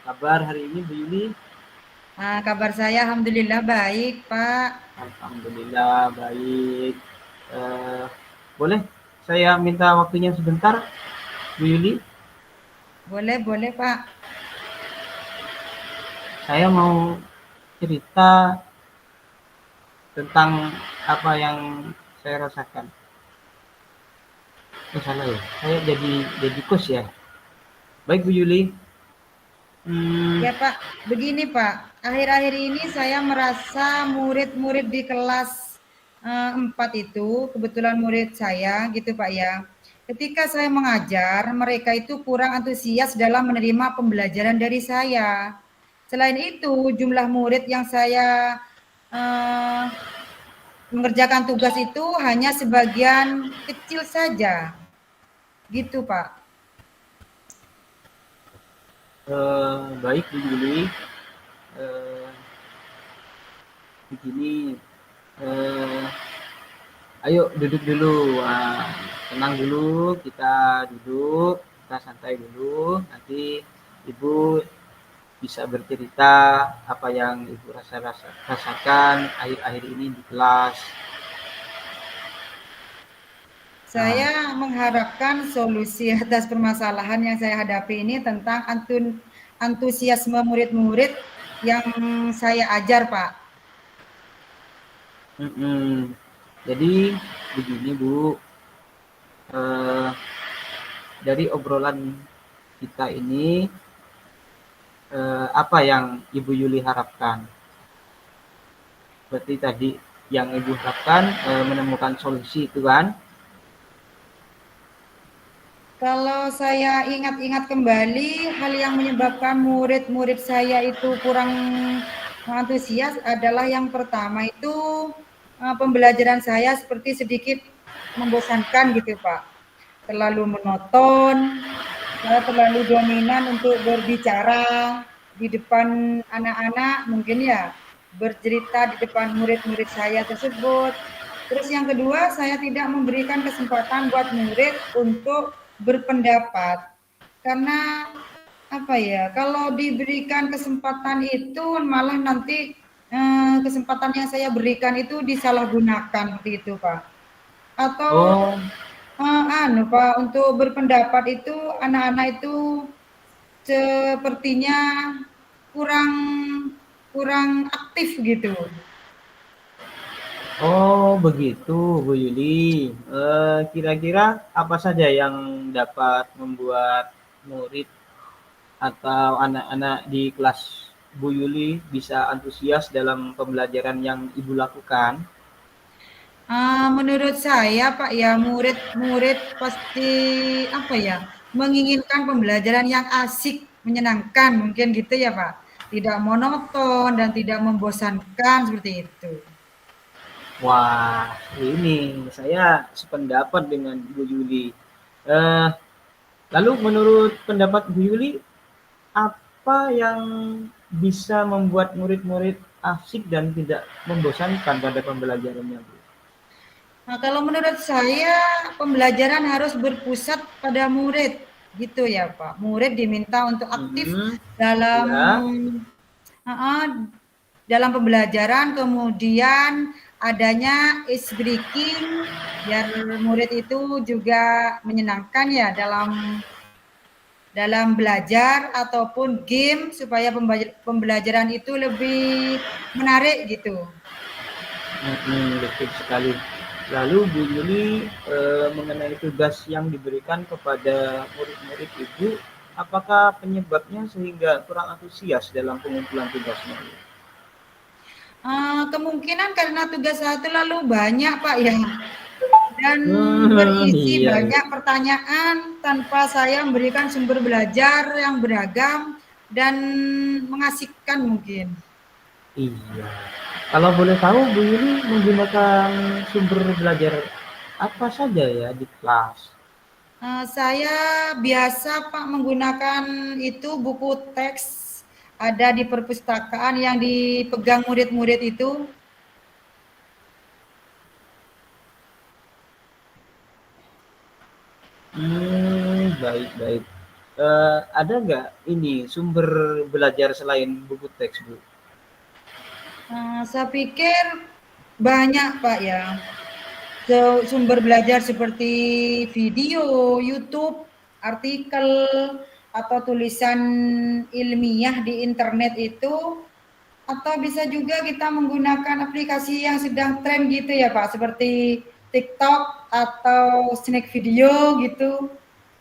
kabar hari ini Bu Yuli? Kabar saya alhamdulillah baik, Pak. Alhamdulillah baik. Eh, Boleh saya minta waktunya sebentar, Bu Yuli? Boleh, boleh, Pak. Saya mau cerita tentang apa yang saya rasakan. Salah ya, saya jadi coach ya. Baik Bu Yuli. Hmm, Ya, Pak. Begini, Pak. Akhir-akhir ini saya merasa murid-murid di kelas 4 itu, kebetulan murid saya gitu, Pak ya. Ketika saya mengajar, mereka itu kurang antusias dalam menerima pembelajaran dari saya. Selain itu, jumlah murid yang saya eh, mengerjakan tugas itu hanya sebagian kecil saja. Gitu, Pak. Baik Bu Yuli. Eh, Begini. Eh, Ayo duduk dulu, tenang dulu, kita duduk, kita santai dulu. Nanti Ibu bisa bercerita apa yang Ibu rasakan akhir-akhir ini di kelas. Nah, Saya mengharapkan solusi atas permasalahan yang saya hadapi ini tentang antusiasme murid-murid yang saya ajar, Pak. jadi begini Bu, eh, dari obrolan kita ini, apa yang Ibu Yuli harapkan? Berarti tadi yang Ibu harapkan menemukan solusi itu kan? Kalau saya ingat-ingat kembali, hal yang menyebabkan murid-murid saya itu kurang antusias adalah yang pertama itu pembelajaran saya seperti sedikit membosankan gitu, Pak. Terlalu monoton, saya terlalu dominan untuk berbicara di depan anak-anak, mungkin ya bercerita di depan murid-murid saya tersebut. Terus yang kedua, saya tidak memberikan kesempatan buat murid untuk berpendapat. Karena apa ya, kalau diberikan kesempatan itu malah nanti kesempatan yang saya berikan itu disalahgunakan seperti itu, Pak. Atau Oh, Pak, untuk berpendapat itu anak-anak itu sepertinya kurang kurang aktif gitu. Oh, begitu, Bu Yuli. Kira-kira apa saja yang dapat membuat murid atau anak-anak di kelas Bu Yuli bisa antusias dalam pembelajaran yang Ibu lakukan? Menurut saya Pak ya, murid-murid pasti apa ya, menginginkan pembelajaran yang asik, menyenangkan mungkin gitu ya Pak. Tidak monoton dan tidak membosankan seperti itu. Wah, ini saya sependapat dengan Bu Yuli. Eh, Lalu menurut pendapat Bu Yuli, apa yang bisa membuat murid-murid asik dan tidak membosankan pada pembelajarannya, Bu? Nah, kalau menurut saya pembelajaran harus berpusat pada murid, gitu ya Pak. Murid diminta untuk aktif Mhm, dalam ya. uh, dalam pembelajaran, kemudian adanya ice breaking biar murid itu juga menyenangkan ya dalam dalam belajar ataupun game supaya pembelajaran itu lebih menarik gitu. Betul sekali. Lalu Bu Yuli, mengenai tugas yang diberikan kepada murid-murid Ibu, apakah penyebabnya sehingga kurang antusias dalam pengumpulan tugasnya? Kemungkinan karena tugas saya terlalu banyak Pak ya, dan berisi Iya, iya. banyak pertanyaan tanpa saya memberikan sumber belajar yang beragam dan mengasihkan mungkin. Iya. Kalau boleh tahu Bu Yuli menggunakan sumber belajar apa saja ya di kelas? Saya biasa Pak menggunakan itu buku teks ada di perpustakaan yang dipegang murid-murid itu. Baik baik. Ada nggak ini sumber belajar selain buku teks, Bu? Saya pikir banyak Pak ya. Sumber belajar seperti video, YouTube, artikel, atau tulisan ilmiah di internet itu, atau bisa juga kita menggunakan aplikasi yang sedang tren gitu ya Pak, seperti TikTok atau snack video gitu.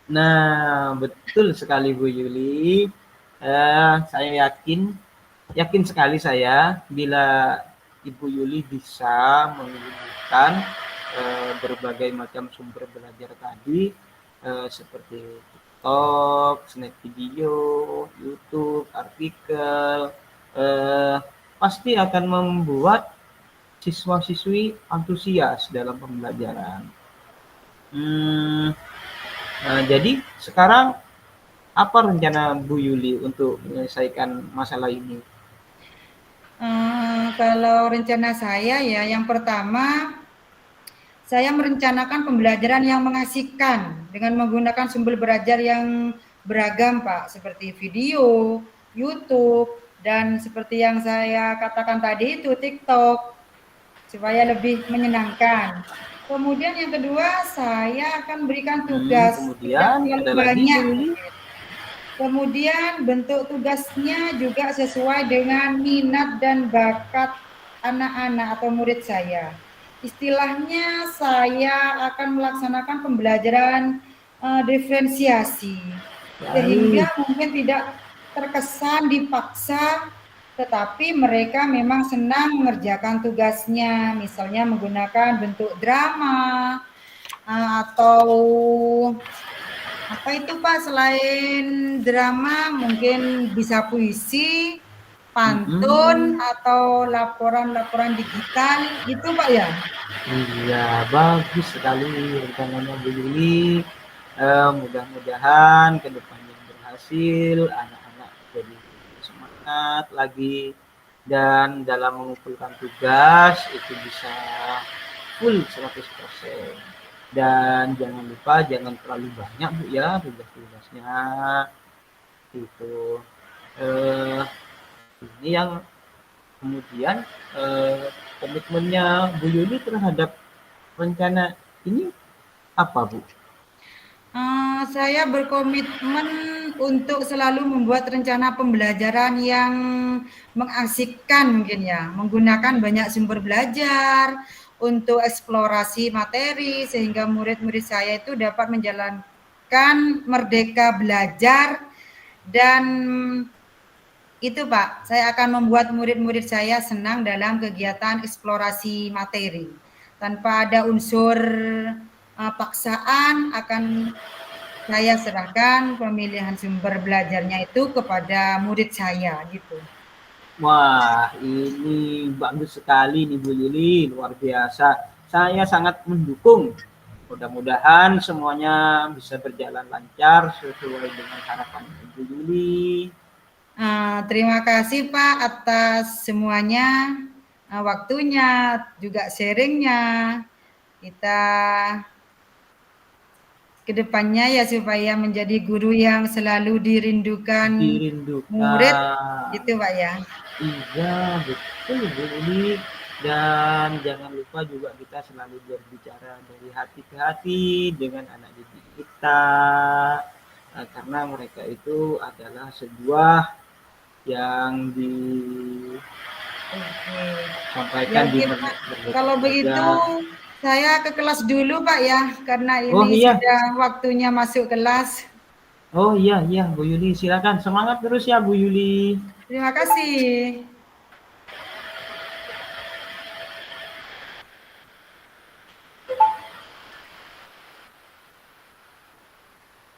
Nah, betul sekali Bu Yuli. Saya yakin sekali saya bila Ibu Yuli bisa menggunakan berbagai macam sumber belajar tadi seperti TikTok, snack video, YouTube, artikel, pasti akan membuat siswa-siswi antusias dalam pembelajaran. Jadi sekarang apa rencana Bu Yuli untuk menyelesaikan masalah ini? Kalau rencana saya ya, yang pertama saya merencanakan pembelajaran yang mengasihkan dengan menggunakan sumber belajar yang beragam Pak, seperti video, YouTube, dan seperti yang saya katakan tadi itu TikTok, supaya lebih menyenangkan. Kemudian yang kedua, saya akan berikan tugas tidak Kemudian terlalu ada lagi Bu banyak. Yuli? Kemudian bentuk tugasnya juga sesuai dengan minat dan bakat anak-anak atau murid saya. Istilahnya saya akan melaksanakan pembelajaran diferensiasi, sehingga mungkin tidak terkesan dipaksa, tetapi mereka memang senang mengerjakan tugasnya, misalnya menggunakan bentuk drama atau apa itu Pak, selain drama mungkin bisa puisi, pantun, atau laporan-laporan digital gitu Pak ya? Iya, bagus sekali rencananya Bu Yuli. Mudah-mudahan ke depannya berhasil, anak-anak jadi semangat lagi, dan dalam mengumpulkan tugas itu bisa full 100%. Dan jangan lupa jangan terlalu banyak Bu ya tugas-tugasnya. Itu ini yang kemudian komitmennya Bu Yuli terhadap rencana ini apa Bu? Saya berkomitmen untuk selalu membuat rencana pembelajaran yang mengasyikkan mungkin ya, menggunakan banyak sumber belajar untuk eksplorasi materi sehingga murid-murid saya itu dapat menjalankan merdeka belajar. Dan itu Pak, saya akan membuat murid-murid saya senang dalam kegiatan eksplorasi materi. Tanpa ada unsur paksaan, akan saya serahkan pemilihan sumber belajarnya itu kepada murid saya gitu. Wah, ini bagus sekali nih Bu Yuli, luar biasa. Saya sangat mendukung. Mudah-mudahan semuanya bisa berjalan lancar sesuai dengan harapan Bu Yuli. Terima kasih Pak atas semuanya, waktunya, juga sharingnya. Kita kedepannya ya supaya menjadi guru yang selalu dirindukan murid, gitu Pak ya. Iya, betul Bu Yuli. Dan jangan lupa juga kita selalu berbicara dari hati ke hati dengan anak didik kita, karena mereka itu adalah sebuah yang disampaikan di kalau begitu saya ke kelas dulu Pak ya, karena ini sudah waktunya masuk kelas. Oh iya Bu Yuli, silakan semangat terus ya Bu Yuli. Terima kasih.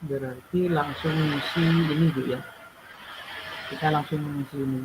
Berarti langsung ngisi ini Bu ya. Kita langsung ngisi ini.